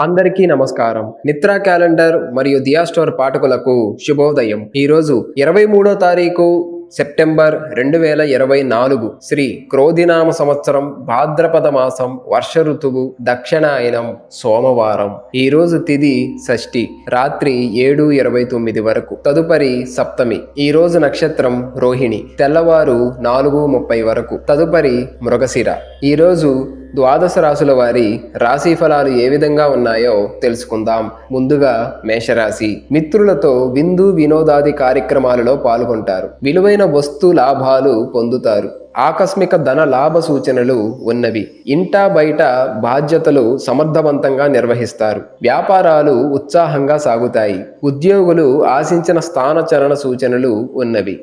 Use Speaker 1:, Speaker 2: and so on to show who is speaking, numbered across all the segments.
Speaker 1: అందరికీ నమస్కారం. నిత్రా క్యాలెండర్ మరియు దియా స్టోర్ పాఠకులకు శుభోదయం. ఈరోజు 23వ తారీఖు సెప్టెంబర్ 2024 శ్రీ క్రోధినామ సంవత్సరం భాద్రపద మాసం వర్ష ఋతువు దక్షిణాయనం సోమవారం. ఈరోజు తిథి షష్ఠి రాత్రి 7:29 వరకు. తదుపరి సప్తమి. ఈరోజు నక్షత్రం రోహిణి తెల్లవారు 4:30 వరకు. తదుపరి మృగశిర. ఈరోజు ద్వాదశ రాశుల వారి రాశి ఫలాలు ఏ విధంగా ఉన్నాయో తెలుసుకుందాం. ముందుగా మేషరాశి. మిత్రులతో విందు వినోదాది కార్యక్రమాలలో పాల్గొంటారు. విలువైన వస్తు లాభాలు పొందుతారు. ఆకస్మిక ధన లాభ సూచనలు ఉన్నవి. ఇంటా బయట బాధ్యతలు సమర్థవంతంగా నిర్వహిస్తారు. వ్యాపారాలు ఉత్సాహంగా సాగుతాయి. ఉద్యోగులు ఆశించిన స్థానచలన సూచనలు ఉన్నవి.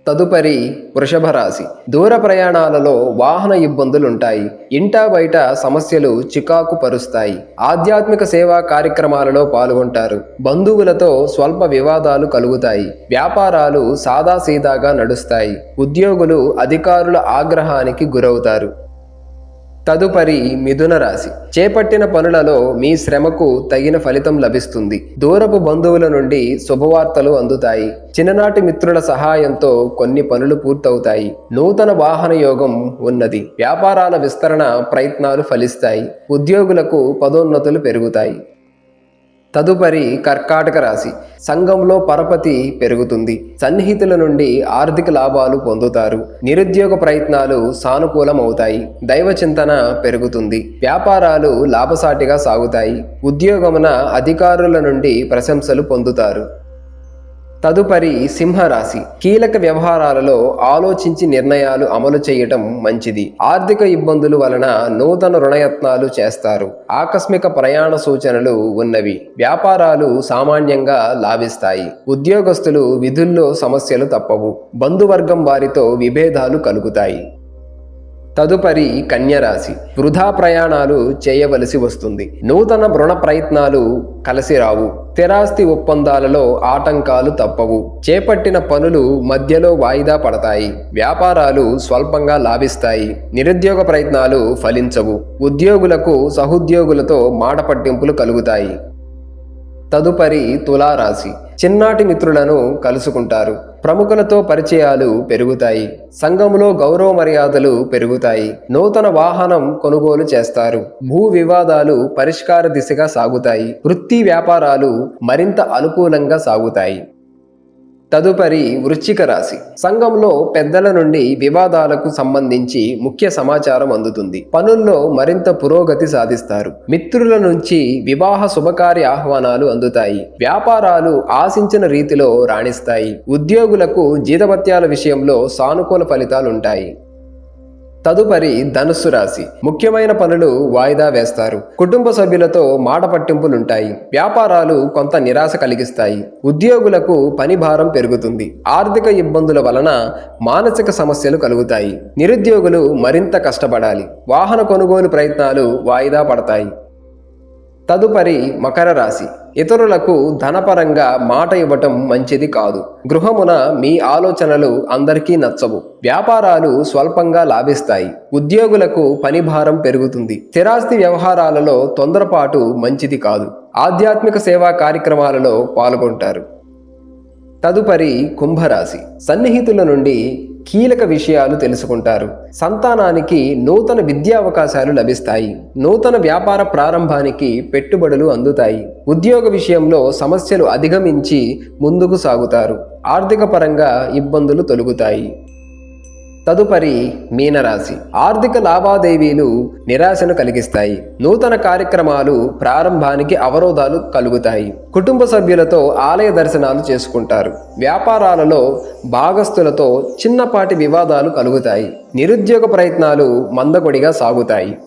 Speaker 1: తదుపరి వృషభ రాశి. దూర ప్రయాణాలలో వాహన ఇబ్బందులుంటాయి. ఇంటా బయట సమస్యలు చికాకు పరుస్తాయి. ఆధ్యాత్మిక సేవా కార్యక్రమాలలో పాల్గొంటారు. బంధువులతో స్వల్ప వివాదాలు కలుగుతాయి. వ్యాపారాలు సాదాసీదాగా నడుస్తాయి. ఉద్యోగులు అధికారుల ఆగ్రహానికి గురవుతారు. తదుపరి మిథున రాశి. చేపట్టిన పనులలో మీ శ్రమకు తగిన ఫలితం లభిస్తుంది. దూరపు బంధువుల నుండి శుభవార్తలు అందుతాయి. చిన్ననాటి మిత్రుల సహాయంతో కొన్ని పనులు పూర్తవుతాయి. నూతన వాహన యోగం ఉన్నది. వ్యాపారాల విస్తరణ ప్రయత్నాలు ఫలిస్తాయి. ఉద్యోగులకు పదోన్నతులు పెరుగుతాయి. తదుపరి కర్కాటక రాశి. సంఘంలో పరపతి పెరుగుతుంది. సన్నిహితుల నుండి ఆర్థిక లాభాలు పొందుతారు. నిరుద్యోగ ప్రయత్నాలు సానుకూలమవుతాయి. దైవ చింతన పెరుగుతుంది. వ్యాపారాలు లాభసాటిగా సాగుతాయి. ఉద్యోగమున అధికారుల నుండి ప్రశంసలు పొందుతారు. తదుపరి సింహరాశి. కీలక వ్యవహారాలలో ఆలోచించి నిర్ణయాలు అమలు చేయటం మంచిది. ఆర్థిక ఇబ్బందుల వలన నూతన రుణయత్నాలు చేస్తారు. ఆకస్మిక ప్రయాణ సూచనలు ఉన్నవి. వ్యాపారాలు సామాన్యంగా లాభిస్తాయి. ఉద్యోగస్తులు విధుల్లో సమస్యలు తప్పవు. బంధువర్గం వారితో విభేదాలు కలుగుతాయి. తదుపరి కన్యరాశి. వృధా ప్రయాణాలు చేయవలసి వస్తుంది. నూతన రుణ ప్రయత్నాలు కలిసి రావు. స్థిరాస్తి ఒప్పందాలలో ఆటంకాలు తప్పవు. చేపట్టిన పనులు మధ్యలో వాయిదా పడతాయి. వ్యాపారాలు స్వల్పంగా లాభిస్తాయి. నిరుద్యోగ ప్రయత్నాలు ఫలించవు. ఉద్యోగులకు సహోద్యోగులతో మాట పట్టింపులు కలుగుతాయి. తదుపరి తులారాశి. చిన్నాటి మిత్రులను కలుసుకుంటారు. ప్రముఖులతో పరిచయాలు పెరుగుతాయి. సంఘంలో గౌరవ మర్యాదలు పెరుగుతాయి. నూతన వాహనం కొనుగోలు చేస్తారు. భూ వివాదాలు పరిష్కార దిశగా సాగుతాయి. వృత్తి వ్యాపారాలు మరింత అనుకూలంగా సాగుతాయి. తదుపరి వృశ్చిక రాశి. సంఘంలో పెద్దల నుండి వివాదాలకు సంబంధించి ముఖ్య సమాచారం అందుతుంది. పనుల్లో మరింత పురోగతి సాధిస్తారు. మిత్రుల నుంచి వివాహ శుభకార్య ఆహ్వానాలు అందుతాయి. వ్యాపారాలు ఆశించిన రీతిలో రాణిస్తాయి. ఉద్యోగులకు జీతభత్యాల విషయంలో సానుకూల ఫలితాలుంటాయి. తదుపరి ధనుస్సు రాశి. ముఖ్యమైన పనులు వాయిదా వేస్తారు. కుటుంబ సభ్యులతో మాట పట్టింపులుంటాయి. వ్యాపారాలు కొంత నిరాశ కలిగిస్తాయి. ఉద్యోగులకు పని భారం పెరుగుతుంది. ఆర్థిక ఇబ్బందుల వలన మానసిక సమస్యలు కలుగుతాయి. నిరుద్యోగులు మరింత కష్టపడాలి. వాహన కొనుగోలు ప్రయత్నాలు వాయిదా పడతాయి. తదుపరి మకర రాశి. ఇతరులకు ధనపరంగా మాట ఇవ్వటం మంచిది కాదు. గృహమున మీ ఆలోచనలు అందరికీ నచ్చవు. వ్యాపారాలు స్వల్పంగా లాభిస్తాయి. ఉద్యోగులకు పని భారం పెరుగుతుంది. స్థిరాస్తి వ్యవహారాలలో తొందరపాటు మంచిది కాదు. ఆధ్యాత్మిక సేవా కార్యక్రమాలలో పాల్గొంటారు. తదుపరి కుంభరాశి. సన్నిహితుల నుండి కీలక విషయాలు తెలుసుకుంటారు. సంతానానికి నూతన విద్యా అవకాశాలు లభిస్తాయి. నూతన వ్యాపార ప్రారంభానికి పెట్టుబడులు అందుతాయి. ఉద్యోగ విషయంలో సమస్యలు అధిగమించి ముందుకు సాగుతారు. ఆర్థిక పరంగా ఇబ్బందులు తొలగుతాయి. తదుపరి మీనరాశి. ఆర్థిక లావాదేవీలు నిరాశను కలిగిస్తాయి. నూతన కార్యక్రమాలు ప్రారంభానికి అవరోధాలు కలుగుతాయి. కుటుంబ సభ్యులతో ఆలయ దర్శనాలు చేసుకుంటారు. వ్యాపారాలలో భాగస్తులతో చిన్నపాటి వివాదాలు కలుగుతాయి. నిరుద్యోగ ప్రయత్నాలు మందకొడిగా సాగుతాయి.